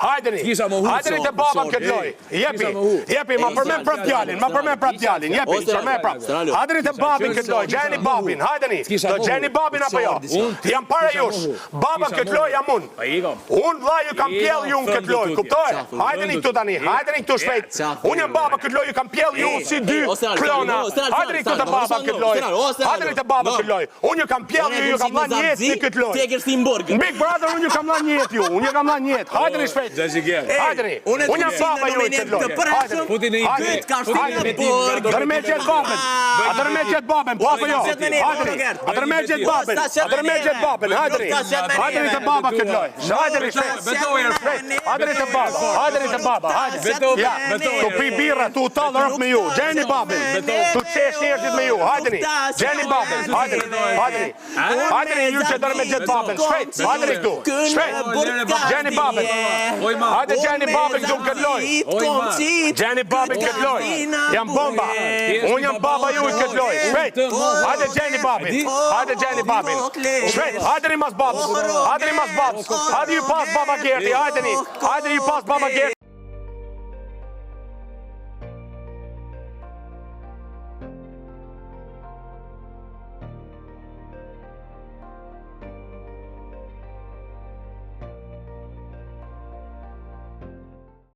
Hajdeni të baba këtë loj. Jepi, ma përmen prap djalin, jepi, shërme prap. Hajdeni të babin këtë loj, gjeni babin, hajdeni. Do gjeni babin apo jo? Jam para jush, baba këtë loj jam unë. Unë vla ju kam pjell ju në këtë loj, kuptoj? Hajdeni këtu tani, hajdeni këtu shpejt. Unë jam baba këtë loj, ju kam pjell ju si dy klona. Hajdeni këtu të baba këtë loj. Hajdeni të baba këtë loj. Unë ju kam pjell ju kam la njetë si këtë loj. Big Brother, unë ju kam la njetë ju, unë ju kam la njetë. Hajdeni shpejt. Hajdeni. Unë jam baba ju këtë loj. Dërme qëtë babën. A dërme qëtë babën, po apo jo? Hajdeni. A dërme qëtë babën. Hajdeni të baba këtë loj. Hajdeni shpejt. Hajdeni të baba. Tu pi birra, tu talë rëp me ju. Gjeni babën. Tu qesh njerëzit me ju. Hajdeni. Gjeni babën. Hajdeni ju që dërme qëtë babën. Shpejt. Hajdeni këtu. Shpejt. Gjeni babën. Hajde gjeni babën këtu këtë loj. Gjeni babën këtë loj. Jam bomba. Unë jam baba ju këtë loj. Shpejt. Hajde gjeni babën. Shpejt. Hajde një mas babës. Hajde ju pas baba Gerti. Hajde ju pas baba Gerti.